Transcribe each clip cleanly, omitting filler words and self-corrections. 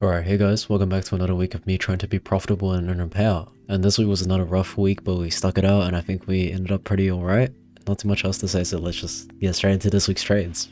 Alright, hey guys, welcome back to another week of me trying to be profitable and earn a payout. And this week was another rough week, but we stuck it out and I think we ended up pretty alright. Not too much else to say, so let's just get straight into this week's trades.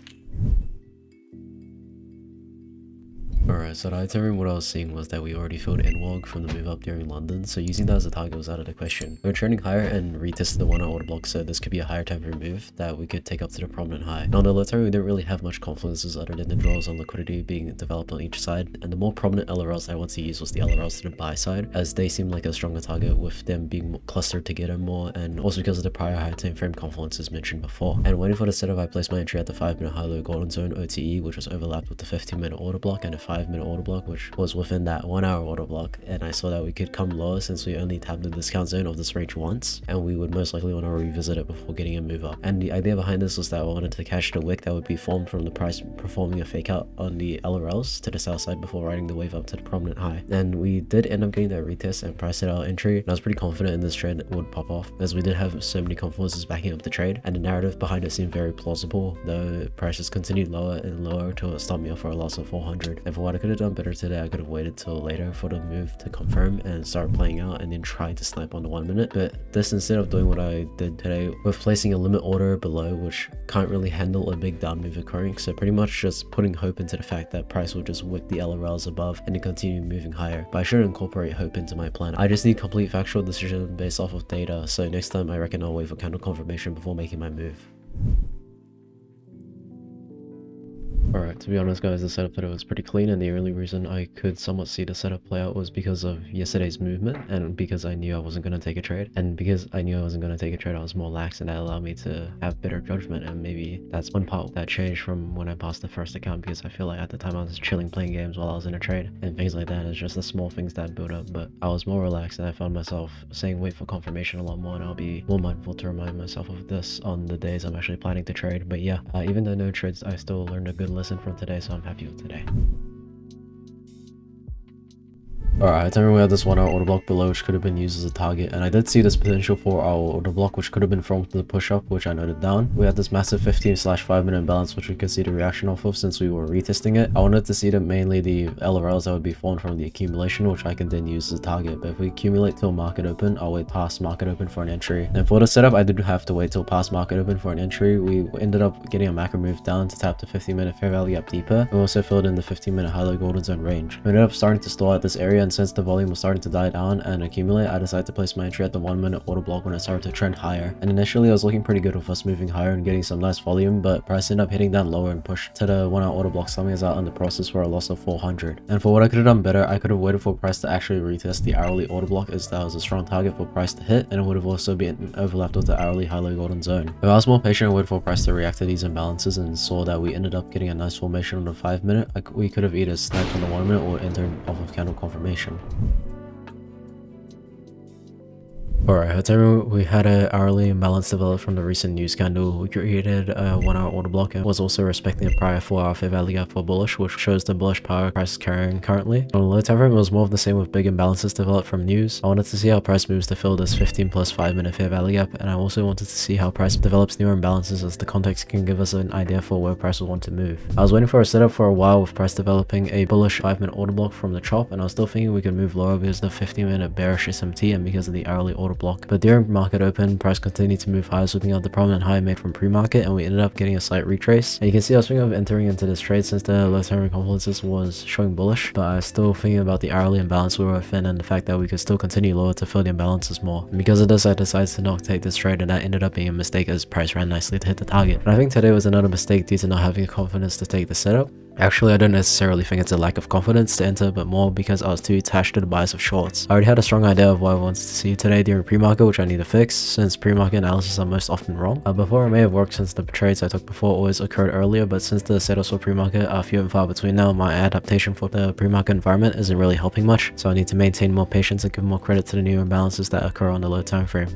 Alright, so the itinerary what I was seeing was that we already filled Inwog from the move up during London, so using that as a target was out of the question. We were trending higher and retested the 1 hour order block, so this could be a higher time frame move that we could take up to the prominent high. Now on the low time we didn't really have much confluences other than the draws on liquidity being developed on each side, and the more prominent LRLs I want to use was the LRLs to the buy side, as they seem like a stronger target with them being clustered together more, and also because of the prior high time frame confluences mentioned before. And waiting for the setup, I placed my entry at the 5-minute high low golden zone OTE, which was overlapped with the 15-minute order block and a 5-minute order block, which was within that 1 hour order block, and I saw that we could come lower since we only tapped the discount zone of this range once, and we would most likely want to revisit it before getting a move up. And the idea behind this was that I wanted to catch the wick that would be formed from the price performing a fake out on the LRLs to the south side before riding the wave up to the prominent high. And we did end up getting that retest and priced it out entry, and I was pretty confident in this trade would pop off, as we did have so many confluences backing up the trade, and the narrative behind it seemed very plausible, though prices continued lower and lower until it stopped me off for a loss of 400. And for what I could have done better today, I could have waited till later for the move to confirm and start playing out and then try to snipe on the 1 minute. But this, instead of doing what I did today with placing a limit order below, which can't really handle a big down move occurring, so pretty much just putting hope into the fact that price will just wick the LRLs above and then continue moving higher. But I should incorporate hope into my plan. I just need complete factual decision based off of data, so next time I reckon I'll wait for candle confirmation before making my move. Alright, to be honest guys, the setup today was pretty clean, and the only reason I could somewhat see the setup play out was because of yesterday's movement, and because I knew I wasn't going to take a trade. And because I knew I wasn't going to take a trade, I was more lax, and that allowed me to have better judgment. And maybe that's one part that changed from when I passed the first account, because I feel like at the time I was chilling playing games while I was in a trade, and things like that. It's just the small things that build up, but I was more relaxed, and I found myself saying wait for confirmation a lot more, and I'll be more mindful to remind myself of this on the days I'm actually planning to trade. But yeah, even though no trades, I still learned a good lesson from today, so I'm happy with today. Alright, I tell you we had this 1 hour order block below which could have been used as a target, and I did see this potential 4 hour order block which could have been formed to the push up, which I noted down. We had this massive 15/5 minute imbalance which we could see the reaction off of since we were retesting it. I wanted to see that mainly the LRLs that would be formed from the accumulation, which I can then use as a target. But if we accumulate till market open, I'll wait past market open for an entry. And for the setup, I did have to wait till past market open for an entry. We ended up getting a macro move down to tap the 15-minute fair value up deeper. We also filled in the 15-minute high low golden zone range. We ended up starting to stall at this area, and since the volume was starting to die down and accumulate, I decided to place my entry at the 1 minute order block when it started to trend higher. And initially I was looking pretty good with us moving higher and getting some nice volume, but price ended up hitting down lower and pushed to the 1 hour order block, slumming us out in the process for a loss of 400. And for what I could have done better, I could have waited for price to actually retest the hourly order block, as that was a strong target for price to hit, and it would have also been overlapped with the hourly high low golden zone. If I was more patient and waited for price to react to these imbalances and saw that we ended up getting a nice formation on the 5 minute, we could have either sniped on the 1 minute or entered off of candle confirmation. Alright, I tell you, we had an hourly imbalance developed from the recent news scandal. We created a 1 hour order block and was also respecting the prior 4 hour fair value gap for bullish, which shows the bullish power price is carrying currently. On the low time frame, it was more of the same with big imbalances developed from news. I wanted to see how price moves to fill this 15+5 minute fair value gap, and I also wanted to see how price develops newer imbalances, as the context can give us an idea for where price will want to move. I was waiting for a setup for a while with price developing a bullish 5 minute order block from the chop, and I was still thinking we could move lower because of the 15-minute bearish SMT and because of the hourly order block. But during market open, price continued to move higher, sweeping out the prominent high made from pre-market, and we ended up getting a slight retrace. And you can see I was thinking of entering into this trade since the low time confluences was showing bullish, but I was still thinking about the hourly imbalance we were within and the fact that we could still continue lower to fill the imbalances more. And because of this, I decided to not take this trade, and that ended up being a mistake as price ran nicely to hit the target. And I think today was another mistake due to not having the confidence to take the setup. Actually, I don't necessarily think it's a lack of confidence to enter, but more because I was too attached to the bias of shorts. I already had a strong idea of what I wanted to see today during pre-market, which I need to fix, since pre-market analysis are most often wrong. Before, it may have worked since the trades I took before always occurred earlier, but since the setups for pre-market are few and far between now, my adaptation for the pre-market environment isn't really helping much, so I need to maintain more patience and give more credit to the new imbalances that occur on the low time frame.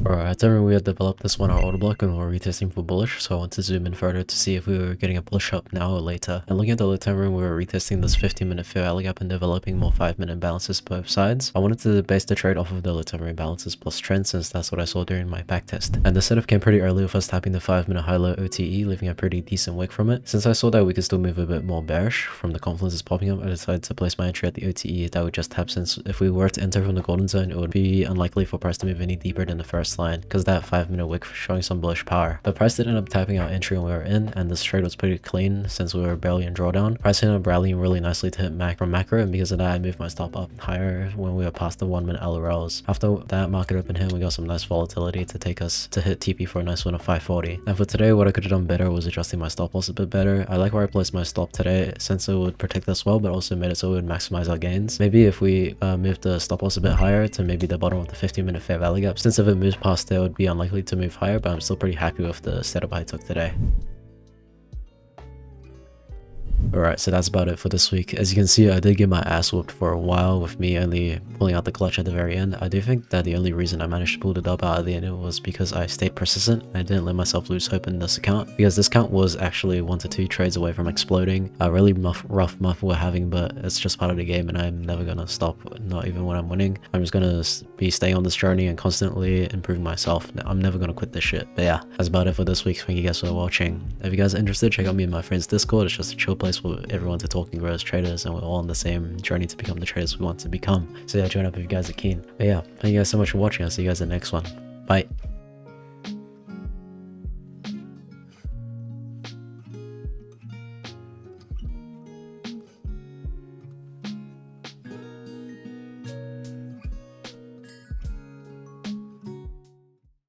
Alright, so we had developed this 1 hour order block and we were retesting for bullish, so I want to zoom in further to see if we were getting a bullish up now or later. And looking at the low time frame, we were retesting this 15-minute fair value gap and developing more 5-minute balances both sides. I wanted to base the trade off of the low time frame balances plus trend since that's what I saw during my backtest. And the setup came pretty early with us tapping the 5-minute high-low OTE, leaving a pretty decent wick from it. Since I saw that we could still move a bit more bearish from the confluence is popping up, I decided to place my entry at the OTE that we just tapped, since if we were to enter from the golden zone, it would be unlikely for price to move any deeper than the first line, because that 5-minute wick showing some bullish power. The price did end up tapping our entry when we were in, and this trade was pretty clean since we were barely in drawdown. Price ended up rallying really nicely to hit from macro, and because of that I moved my stop up higher when we were past the 1-minute LRLs. After that market open here, we got some nice volatility to take us to hit TP for a nice win of 540. And for today, what I could have done better was adjusting my stop loss a bit better. I like where I placed my stop today since it would protect us well, but also made it so it would maximize our gains. Maybe if we moved the stop loss a bit higher to maybe the bottom of the 15-minute fair value gap, since if it moves past there, it would be unlikely to move higher, but I'm still pretty happy with the setup I took today. Alright, so that's about it for this week. As you can see, I did get my ass whooped for a while with me only pulling out the clutch at the very end. I do think that the only reason I managed to pull the dub out at the end was because I stayed persistent. I didn't let myself lose hope in this account, because this account was actually 1 to 2 trades away from exploding. A really rough month we're having, but it's just part of the game and I'm never gonna stop, not even when I'm winning. I'm just gonna be staying on this journey and constantly improving myself. I'm never gonna quit this shit. But yeah, that's about it for this week. Thank you guys for watching. If you guys are interested, check out me and my friends' Discord. It's just a chill place for everyone to talk and grow as traders, and we're all on the same journey to become the traders we want to become. So yeah, join up if you guys are keen. But yeah, thank you guys so much for watching. I'll see you guys in the next one. Bye.